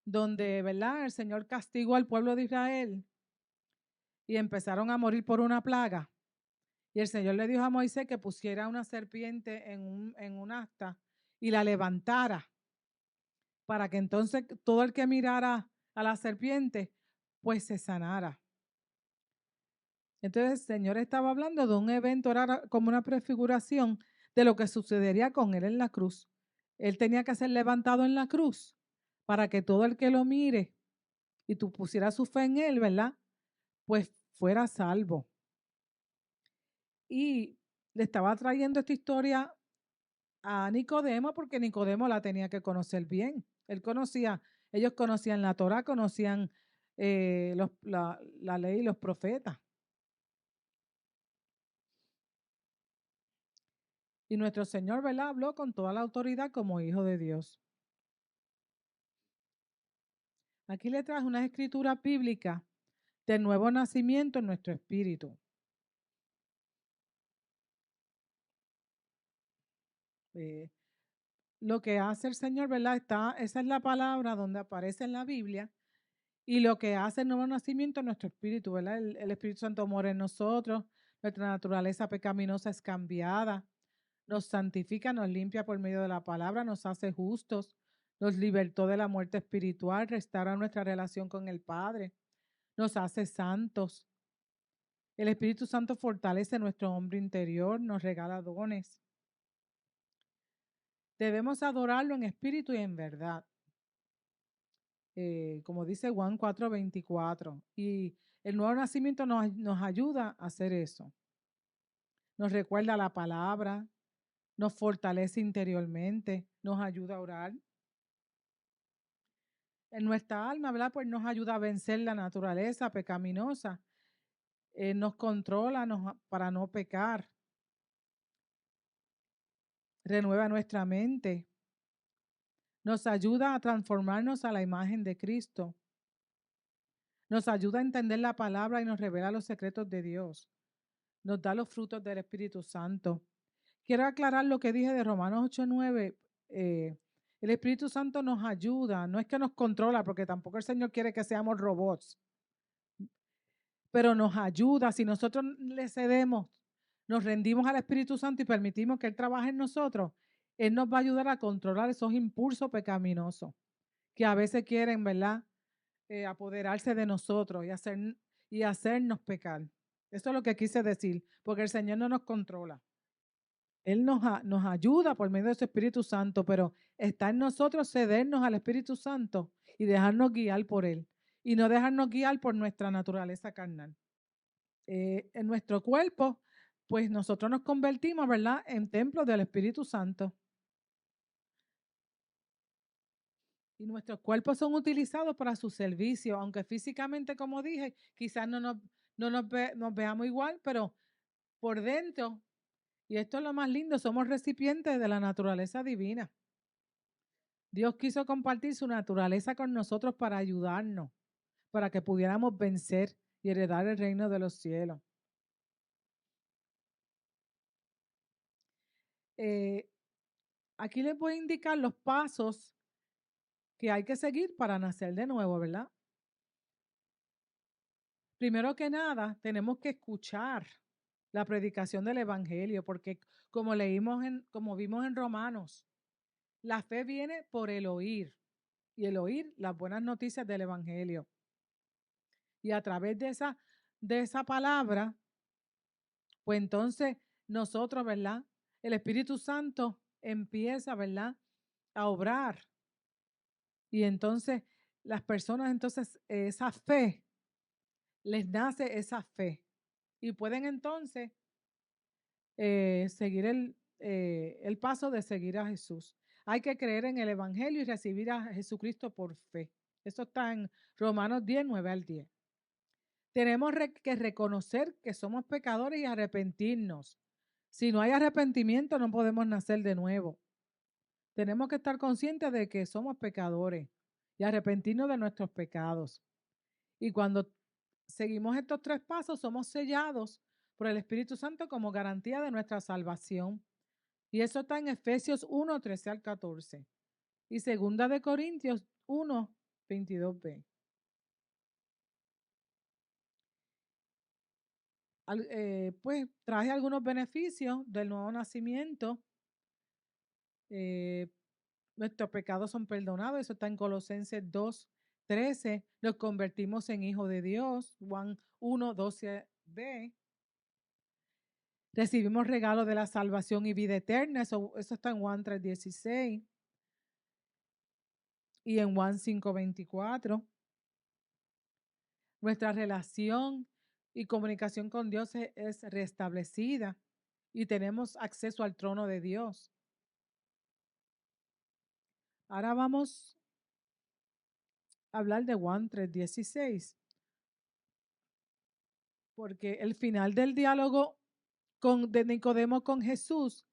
donde, ¿verdad?, el Señor castigó al pueblo de Israel y empezaron a morir por una plaga. Y el Señor le dijo a Moisés que pusiera una serpiente en un asta y la levantara para que entonces todo el que mirara a la serpiente pues se sanara. Entonces el Señor estaba hablando de un evento, era como una prefiguración de lo que sucedería con él en la cruz. Él tenía que ser levantado en la cruz para que todo el que lo mire y tú pusieras su fe en él, ¿verdad?, pues fuera salvo. Y le estaba trayendo esta historia a Nicodemo porque Nicodemo la tenía que conocer bien. Ellos conocían la Torá, conocían la ley y los profetas. Y nuestro Señor, ¿verdad?, habló con toda la autoridad como hijo de Dios. Aquí le traje una escritura bíblica del nuevo nacimiento en nuestro espíritu. Lo que hace el Señor, ¿verdad? Esa es la palabra donde aparece en la Biblia. Y lo que hace el nuevo nacimiento en nuestro espíritu, ¿verdad? El Espíritu Santo mora en nosotros, nuestra naturaleza pecaminosa es cambiada, nos santifica, nos limpia por medio de la palabra, nos hace justos, nos libertó de la muerte espiritual, restaura nuestra relación con el Padre, nos hace santos. El Espíritu Santo fortalece nuestro hombre interior, nos regala dones. Debemos adorarlo en espíritu y en verdad. Como dice Juan 4:24. Y el nuevo nacimiento nos ayuda a hacer eso. Nos recuerda la palabra, nos fortalece interiormente, nos ayuda a orar. En nuestra alma, ¿verdad?, pues nos ayuda a vencer la naturaleza pecaminosa. Nos controla para no pecar. Renueva nuestra mente. Nos ayuda a transformarnos a la imagen de Cristo. Nos ayuda a entender la palabra y nos revela los secretos de Dios. Nos da los frutos del Espíritu Santo. Quiero aclarar lo que dije de Romanos 8:9. El Espíritu Santo nos ayuda, no es que nos controla, porque tampoco el Señor quiere que seamos robots, pero nos ayuda. Si nosotros le cedemos, nos rendimos al Espíritu Santo y permitimos que Él trabaje en nosotros, Él nos va a ayudar a controlar esos impulsos pecaminosos que a veces quieren, ¿verdad?, apoderarse de nosotros y hacernos pecar. Eso es lo que quise decir, porque el Señor no nos controla. Él nos ayuda por medio de su Espíritu Santo, pero está en nosotros cedernos al Espíritu Santo y dejarnos guiar por Él y no dejarnos guiar por nuestra naturaleza carnal. En nuestro cuerpo, pues nosotros nos convertimos, ¿verdad?, en templos del Espíritu Santo. Y nuestros cuerpos son utilizados para su servicio, aunque físicamente, como dije, quizás no nos veamos igual, pero por dentro, y esto es lo más lindo, somos recipientes de la naturaleza divina. Dios quiso compartir su naturaleza con nosotros para ayudarnos, para que pudiéramos vencer y heredar el reino de los cielos. Aquí les voy a indicar los pasos que hay que seguir para nacer de nuevo, ¿verdad? Primero que nada, tenemos que escuchar la predicación del evangelio, porque como vimos en Romanos, la fe viene por el oír y el oír las buenas noticias del evangelio. Y a través de esa palabra, pues entonces nosotros, ¿verdad? El Espíritu Santo empieza, ¿verdad?, a obrar. Y entonces las personas, entonces esa fe, les nace esa fe. Y pueden entonces seguir el paso de seguir a Jesús. Hay que creer en el Evangelio y recibir a Jesucristo por fe. Eso está en Romanos 10, 9 al 10. Tenemos que reconocer que somos pecadores y arrepentirnos. Si no hay arrepentimiento, no podemos nacer de nuevo. Tenemos que estar conscientes de que somos pecadores y arrepentirnos de nuestros pecados. Y cuando seguimos estos 3 pasos, somos sellados por el Espíritu Santo como garantía de nuestra salvación. Y eso está en Efesios 1, 13 al 14. Y 2 de Corintios 1, 22b. Pues traje algunos beneficios del nuevo nacimiento. Nuestros pecados son perdonados, eso está en Colosenses 2, 13. Nos convertimos en hijos de Dios, Juan 1, 12b. Recibimos regalo de la salvación y vida eterna, eso está en Juan 3, 16. Y en Juan 5, 24. Nuestra relación y comunicación con Dios es restablecida y tenemos acceso al trono de Dios. Ahora vamos a hablar de Juan 3:16, porque el final del diálogo de Nicodemo con Jesús,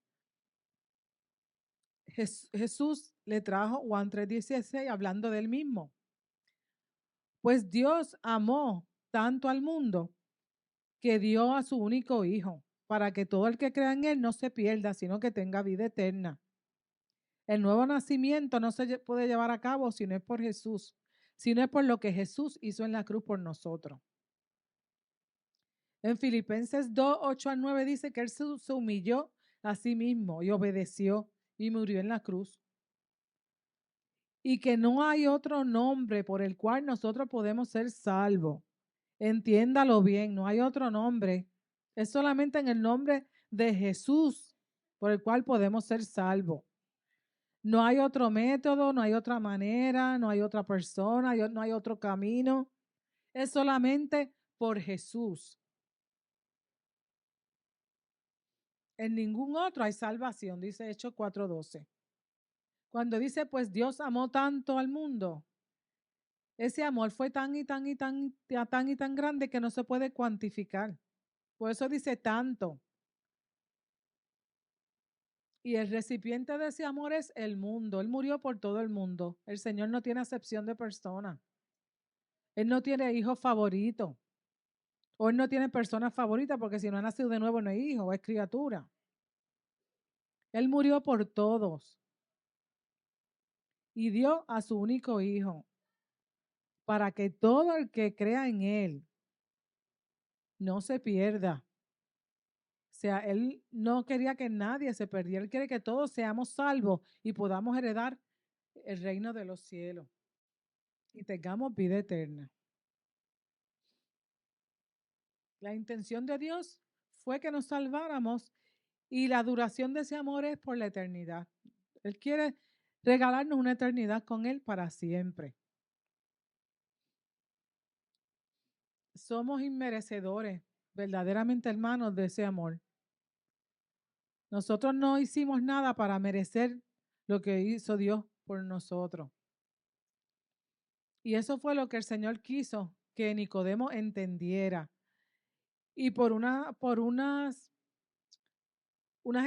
Jesús le trajo Juan 3:16 hablando del mismo. Pues Dios amó tanto al mundo que dio a su único hijo, para que todo el que crea en él no se pierda, sino que tenga vida eterna. El nuevo nacimiento no se puede llevar a cabo si no es por Jesús, sino es por lo que Jesús hizo en la cruz por nosotros. En Filipenses 2, 8 al 9 dice que él se humilló a sí mismo y obedeció y murió en la cruz. Y que no hay otro nombre por el cual nosotros podemos ser salvos. Entiéndalo bien, no hay otro nombre. Es solamente en el nombre de Jesús por el cual podemos ser salvos. No hay otro método, no hay otra manera, no hay otra persona, no hay otro camino. Es solamente por Jesús. En ningún otro hay salvación, dice Hechos 4:12. Cuando dice, pues Dios amó tanto al mundo, ese amor fue tan y tan y tan y tan grande que no se puede cuantificar. Por eso dice tanto. Y el recipiente de ese amor es el mundo. Él murió por todo el mundo. El Señor no tiene acepción de persona. Él no tiene hijo favorito. O él no tiene persona favorita, porque si no ha nacido de nuevo no es hijo, es criatura. Él murió por todos. Y dio a su único hijo, para que todo el que crea en él no se pierda. O sea, él no quería que nadie se perdiera. Él quiere que todos seamos salvos y podamos heredar el reino de los cielos y tengamos vida eterna. La intención de Dios fue que nos salváramos y la duración de ese amor es por la eternidad. Él quiere regalarnos una eternidad con Él para siempre. Somos inmerecedores, verdaderamente hermanos, de ese amor. Nosotros no hicimos nada para merecer lo que hizo Dios por nosotros. Y eso fue lo que el Señor quiso que Nicodemo entendiera. Y por unas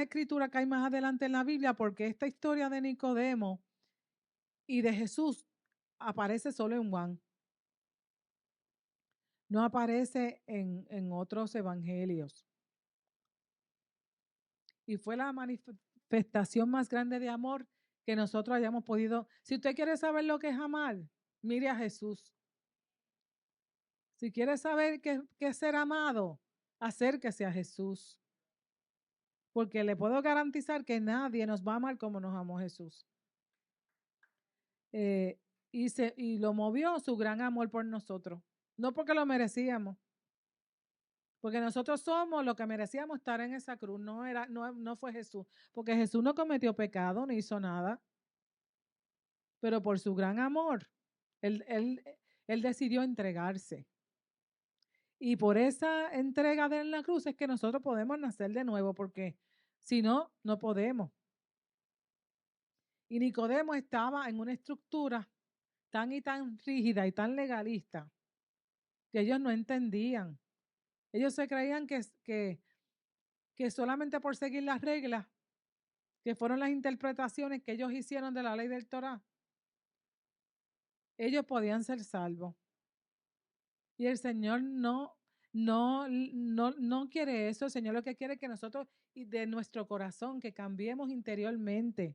escrituras que hay más adelante en la Biblia, porque esta historia de Nicodemo y de Jesús aparece solo en Juan. No aparece en otros evangelios. Y fue la manifestación más grande de amor que nosotros hayamos podido. Si usted quiere saber lo que es amar, mire a Jesús. Si quiere saber qué es ser amado, acérquese a Jesús, porque le puedo garantizar que nadie nos va a amar como nos amó Jesús. Y lo movió su gran amor por nosotros, no porque lo merecíamos, porque nosotros somos lo que merecíamos estar en esa cruz, no fue Jesús, porque Jesús no cometió pecado, no hizo nada, pero por su gran amor, él decidió entregarse. Y por esa entrega de él en la cruz es que nosotros podemos nacer de nuevo, porque si no, no podemos. Y Nicodemo estaba en una estructura tan y tan rígida y tan legalista que ellos no entendían. Ellos se creían que solamente por seguir las reglas, que fueron las interpretaciones que ellos hicieron de la ley del Torá, ellos podían ser salvos. Y el Señor no quiere eso. El Señor lo que quiere es que nosotros, de nuestro corazón, que cambiemos interiormente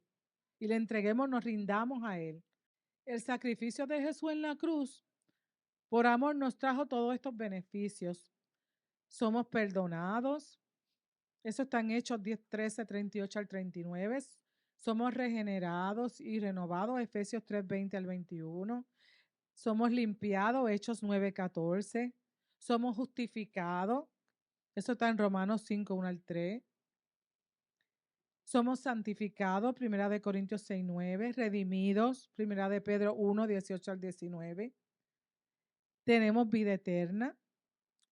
y le entreguemos, nos rindamos a Él. El sacrificio de Jesús en la cruz, por amor, nos trajo todos estos beneficios. Somos perdonados. Eso está en Hechos 10, 13, 38 al 39. Somos regenerados y renovados, Efesios 3, 20 al 21. Somos limpiados, Hechos 9, 14. Somos justificados. Eso está en Romanos 5, 1 al 3. Somos santificados, 1 Corintios 6, 9. Redimidos, 1 Pedro 1, 18 al 19. Tenemos vida eterna,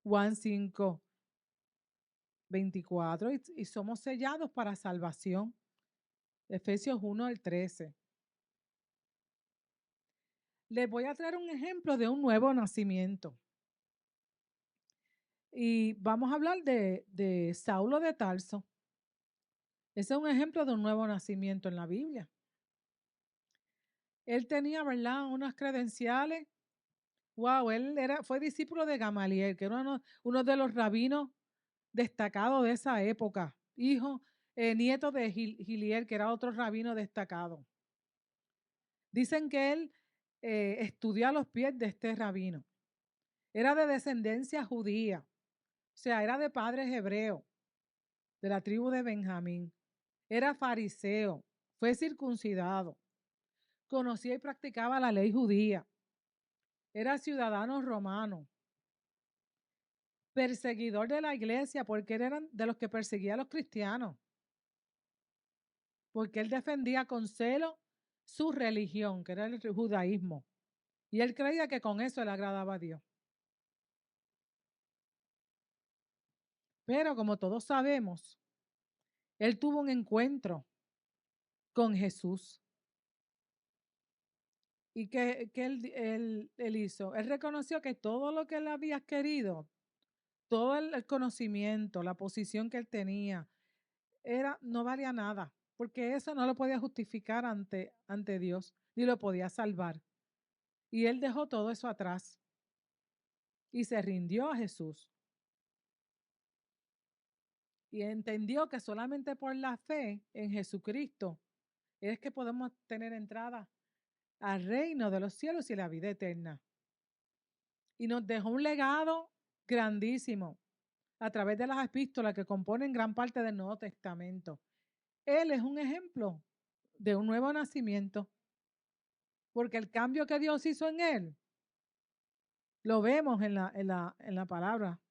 Juan 5, 24. Y somos sellados para salvación, Efesios 1 al 13. Les voy a traer un ejemplo de un nuevo nacimiento. Y vamos a hablar de Saulo de Tarso. Ese es un ejemplo de un nuevo nacimiento en la Biblia. Él tenía, ¿verdad?, unas credenciales. Wow, fue discípulo de Gamaliel, que era uno de los rabinos destacados de esa época. Nieto de Giliel, que era otro rabino destacado. Dicen que él estudió a los pies de este rabino. Era de descendencia judía, o sea, era de padres hebreos, de la tribu de Benjamín. Era fariseo, fue circuncidado, conocía y practicaba la ley judía, era ciudadano romano, perseguidor de la iglesia, porque él era de los que perseguía a los cristianos, porque él defendía con celo su religión, que era el judaísmo, y él creía que con eso le agradaba a Dios. Pero como todos sabemos, él tuvo un encuentro con Jesús. ¿Y qué él hizo? Él reconoció que todo lo que él había querido, todo el conocimiento, la posición que él tenía, no valía nada, porque eso no lo podía justificar ante Dios, ni lo podía salvar. Y él dejó todo eso atrás y se rindió a Jesús. Y entendió que solamente por la fe en Jesucristo es que podemos tener entrada al reino de los cielos y la vida eterna. Y nos dejó un legado grandísimo a través de las epístolas que componen gran parte del Nuevo Testamento. Él es un ejemplo de un nuevo nacimiento, porque el cambio que Dios hizo en él, lo vemos en la palabra,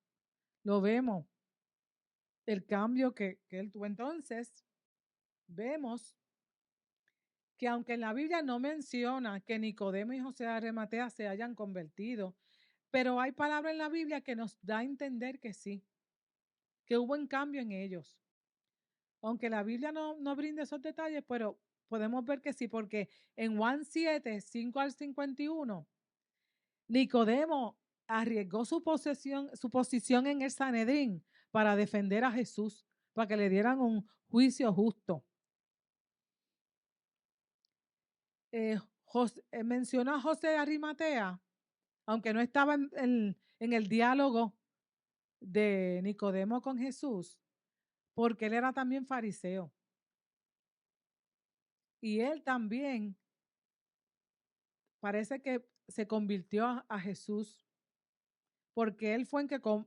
lo vemos, el cambio que él tuvo. Entonces, vemos que aunque en la Biblia no menciona que Nicodemo y José de Arimatea se hayan convertido, pero hay palabra en la Biblia que nos da a entender que sí, que hubo un cambio en ellos. Aunque la Biblia no brinda esos detalles, pero podemos ver que sí, porque en Juan 7, 5 al 51, Nicodemo arriesgó su posición en el Sanedrín para defender a Jesús, para que le dieran un juicio justo. Mencionó a José de Arimatea, aunque no estaba en el diálogo de Nicodemo con Jesús, porque él era también fariseo. Y él también parece que se convirtió a Jesús, porque él fue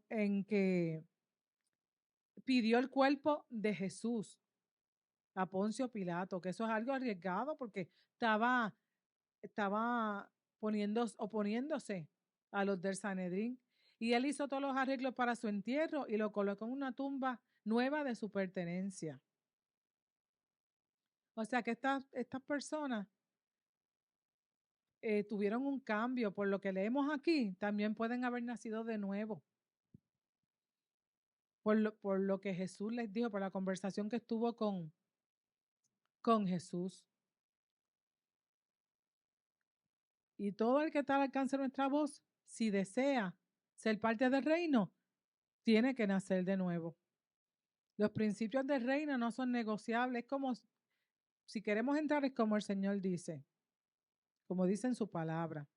en que pidió el cuerpo de Jesús a Poncio Pilato, que eso es algo arriesgado porque estaba oponiéndose a los del Sanedrín. Y él hizo todos los arreglos para su entierro y lo colocó en una tumba nueva de su pertenencia. O sea que estas personas tuvieron un cambio. Por lo que leemos aquí, también pueden haber nacido de nuevo. Por lo que Jesús les dijo, por la conversación que estuvo con Jesús. Y todo el que está al alcance de nuestra voz, si desea ser parte del reino, tiene que nacer de nuevo. Los principios del reino no son negociables. Es como, si queremos entrar, es como el Señor dice, como dice en su palabra.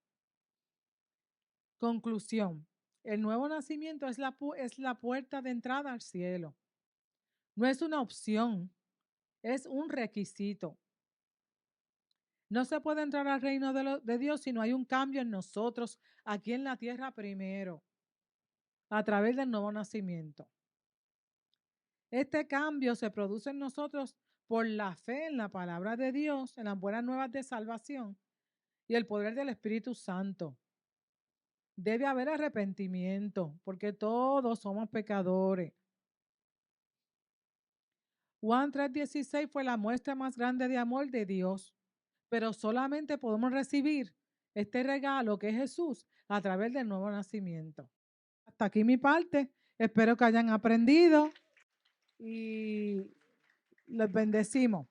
Conclusión. El nuevo nacimiento es la puerta de entrada al cielo. No es una opción, es un requisito. No se puede entrar al reino de Dios si no hay un cambio en nosotros, aquí en la tierra primero, a través del nuevo nacimiento. Este cambio se produce en nosotros por la fe en la palabra de Dios, en las buenas nuevas de salvación y el poder del Espíritu Santo. Debe haber arrepentimiento, porque todos somos pecadores. Juan 3:16 fue la muestra más grande de amor de Dios, pero solamente podemos recibir este regalo que es Jesús a través del nuevo nacimiento. Hasta aquí mi parte. Espero que hayan aprendido y les bendecimos.